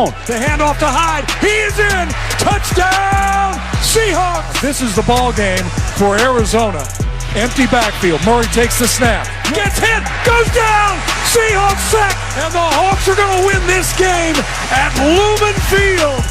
zone. The handoff to Hyde. He is in. Touchdown, Seahawks. This is the ball game for Arizona. Empty backfield. Murray takes the snap. Gets hit. Goes down. Seahawks sack. And the Hawks are going to win this game at Lumen Field.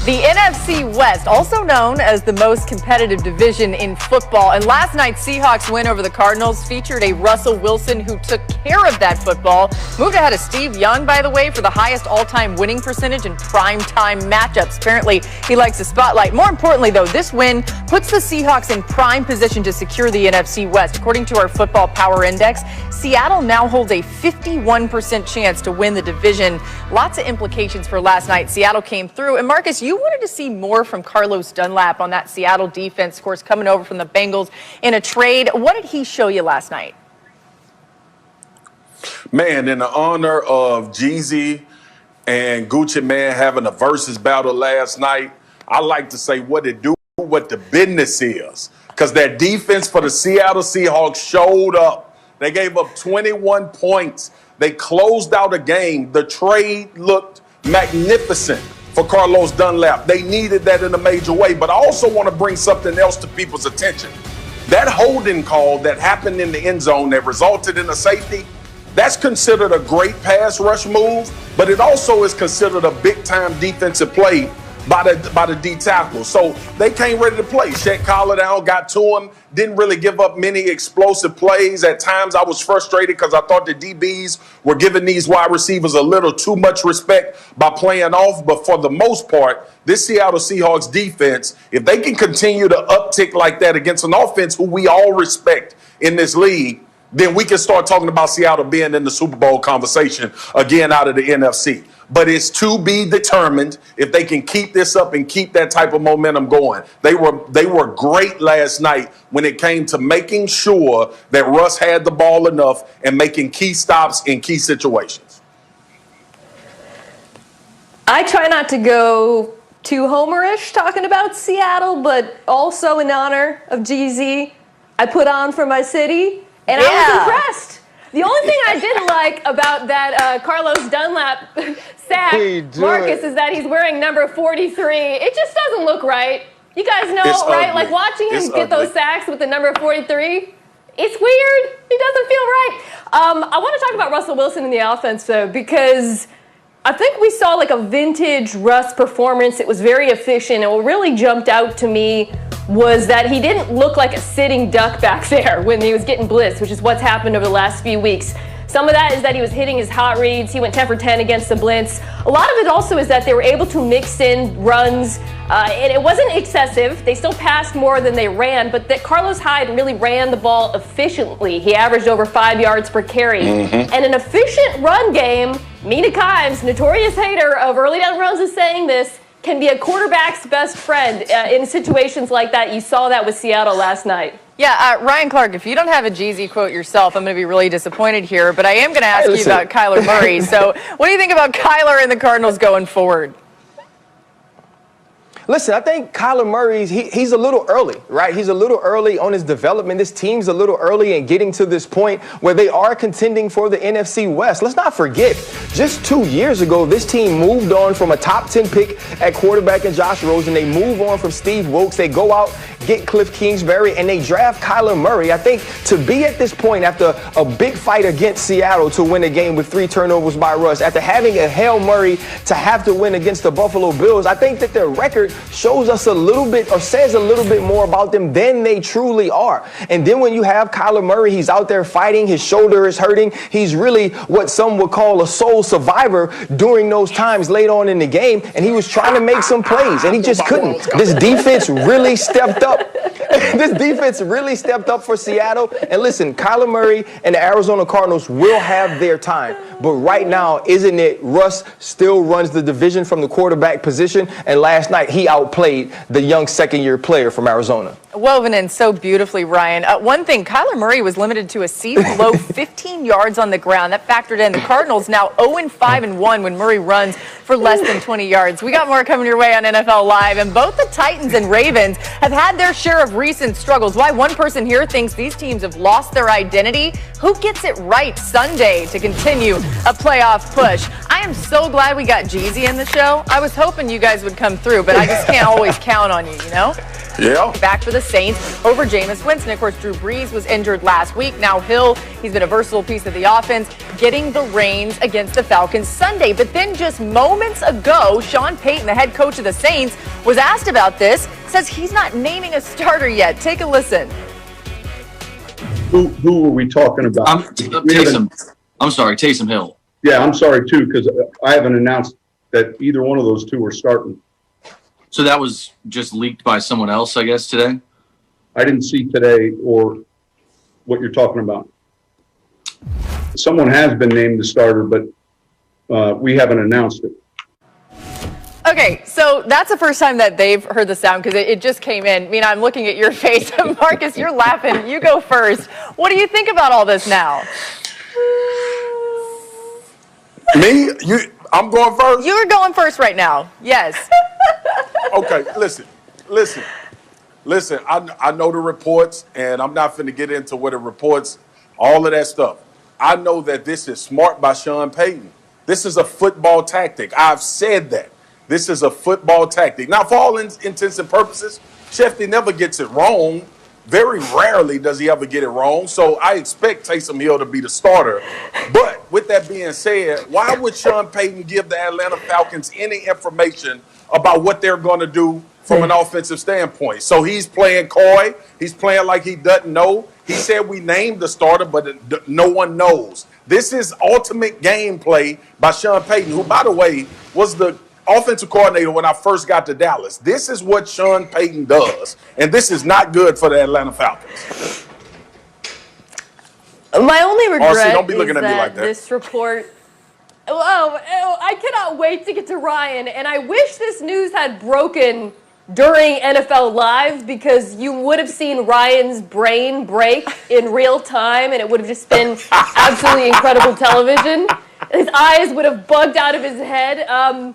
The NFC West, also known as the most competitive division in football. And last night's Seahawks win over the Cardinals featured a Russell Wilson who took care of that football. Moved ahead of Steve Young, by the way, for the highest all-time winning percentage in primetime matchups. Apparently, he likes the spotlight. More importantly, though, this win puts the Seahawks in prime position to secure the NFC West. According to our Football Power Index, Seattle now holds a 51% chance to win the division. Lots of implications for last night. Seattle came through. And Marcus, you wanted to see more from Carlos Dunlap on that Seattle defense, of course, coming over from the Bengals in a trade. What did he show you last night? Man, in the honor of Jeezy and Gucci Man having a versus battle last night, I like to say what it do, what the business is. Because that defense for the Seattle Seahawks showed up. They gave up 21 points. They closed out a game. The trade looked magnificent for Carlos Dunlap. They needed that in a major way. But I also want to bring something else to people's attention. That holding call that happened in the end zone that resulted in a safety, that's considered a great pass rush move, but it also is considered a big-time defensive play by the D tackle. So they came ready to play. Shaq Collar down, got to him, didn't really give up many explosive plays. At times I was frustrated because I thought the DBs were giving these wide receivers a little too much respect by playing off. But for the most part, this Seattle Seahawks defense, if they can continue to uptick like that against an offense who we all respect in this league, then we can start talking about Seattle being in the Super Bowl conversation again out of the NFC. But it's to be determined if they can keep this up and keep that type of momentum going. They were great last night when it came to making sure that Russ had the ball enough and making key stops in key situations. I try not to go too homerish talking about Seattle, but also in honor of GZ, I put on for my city, and I was impressed. The only thing I didn't like about that Carlos Dunlap sack, Marcus, is that he's wearing number 43. It just doesn't look right. You guys know, right? Like watching him get those sacks with the number 43, it's weird. It doesn't feel right. I want to talk about Russell Wilson in the offense, though, because I think we saw like a vintage Russ performance. It was very efficient. And what really jumped out to me was that he didn't look like a sitting duck back there when he was getting blitzed, which is what's happened over the last few weeks. Some of that is that he was hitting his hot reads. He went 10 for 10 against the blitz. A lot of it also is that they were able to mix in runs, and it wasn't excessive. They still passed more than they ran, but that Carlos Hyde really ran the ball efficiently. He averaged over 5 yards per carry. And an efficient run game, Mina Kimes, notorious hater of early down runs, is saying this, can be a quarterback's best friend in situations like that. You saw that with Seattle last night. Yeah, Ryan Clark, if you don't have a Jeezy quote yourself, I'm going to be really disappointed here. But I am going to ask you about Kyler Murray. So what do you think about Kyler and the Cardinals going forward? Listen, I think Kyler Murray, he's a little early, right? He's a little early on his development. This team's a little early in getting to this point where they are contending for the NFC West. Let's not forget, just 2 years ago, this team moved on from a top 10 pick at quarterback in Josh Rosen. They move on from Steve Wilkes. They go out, get Cliff Kingsbury, and they draft Kyler Murray. I think to be at this point after a big fight against Seattle to win a game with 3 turnovers by Russ, after having a Hail Murray to have to win against the Buffalo Bills, I think that their record shows us a little bit or says a little bit more about them than they truly are. And then when you have Kyler Murray, he's out there fighting, his shoulder is hurting. He's really what some would call a sole survivor during those times late on in the game, and he was trying to make some plays, and he just couldn't. This defense really stepped up. This defense really stepped up for Seattle. And listen, Kyler Murray and the Arizona Cardinals will have their time. But right now, isn't it, Russ still runs the division from the quarterback position, and last night he outplayed the young second-year player from Arizona. Woven in so beautifully, Ryan. One thing, Kyler Murray was limited to a season-low 15 yards on the ground. That factored in. The Cardinals now 0-5-1 when Murray runs for less than 20 yards. We got more coming your way on NFL Live, and both the Titans and Ravens have had their share of recent recent struggles, why one person here thinks these teams have lost their identity, who gets it right Sunday to continue a playoff push. I am so glad we got Jeezy in the show. I was hoping you guys would come through, but I just can't always count on you, you know? Yeah. Back for the Saints over Jameis Winston. Of course, Drew Brees was injured last week. Now Hill, he's been a versatile piece of the offense, getting the reins against the Falcons Sunday. But then just moments ago, Sean Payton, the head coach of the Saints, was asked about this, says he's not naming a starter yet. Take a listen. Who are we talking about? Taysom. I'm sorry, Taysom Hill. Yeah, I'm sorry too, because I haven't announced that either one of those two are starting. So that was just leaked by someone else, I guess, today? I didn't see today or what you're talking about. Someone has been named the starter, but we haven't announced it. Okay, so that's the first time that they've heard the sound because it just came in. Mina, I'm looking at your face. Marcus, you're laughing. You go first. What do you think about all this now? Me? I'm going first? You're going first right now. Yes. Okay, listen. I know the reports, and I'm not finna get into what the reports, all of that stuff. I know that this is smart by Sean Payton. This is a football tactic. I've said that. This is a football tactic. Now, for all intents and purposes, Shefty never gets it wrong. Very rarely does he ever get it wrong. So I expect Taysom Hill to be the starter. But with that being said, why would Sean Payton give the Atlanta Falcons any information about what they're going to do from an offensive standpoint? So he's playing coy. He's playing like he doesn't know. He said we named the starter, but no one knows. This is ultimate gameplay by Sean Payton, who, by the way, was the offensive coordinator when I first got to Dallas. This is what Sean Payton does, and this is not good for the Atlanta Falcons. My only regret don't be looking is at me that like that. this report. I cannot wait to get to Ryan, and I wish this news had broken during NFL Live because you would have seen Ryan's brain break in real time, and it would have just been absolutely incredible television. His eyes would have bugged out of his head.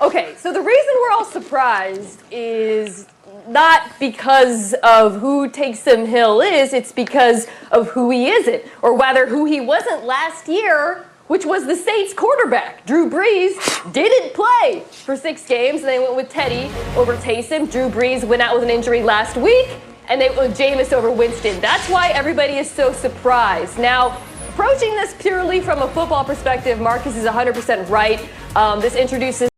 Okay, so the reason we're all surprised is not because of who Taysom Hill is, it's because of who he isn't, or rather who he wasn't last year, which was the Saints quarterback. Drew Brees didn't play for 6 games, and they went with Teddy over Taysom. Drew Brees went out with an injury last week, and they went with Jameis over Winston. That's why everybody is so surprised. Now, approaching this purely from a football perspective, Marcus is 100% right. This introduces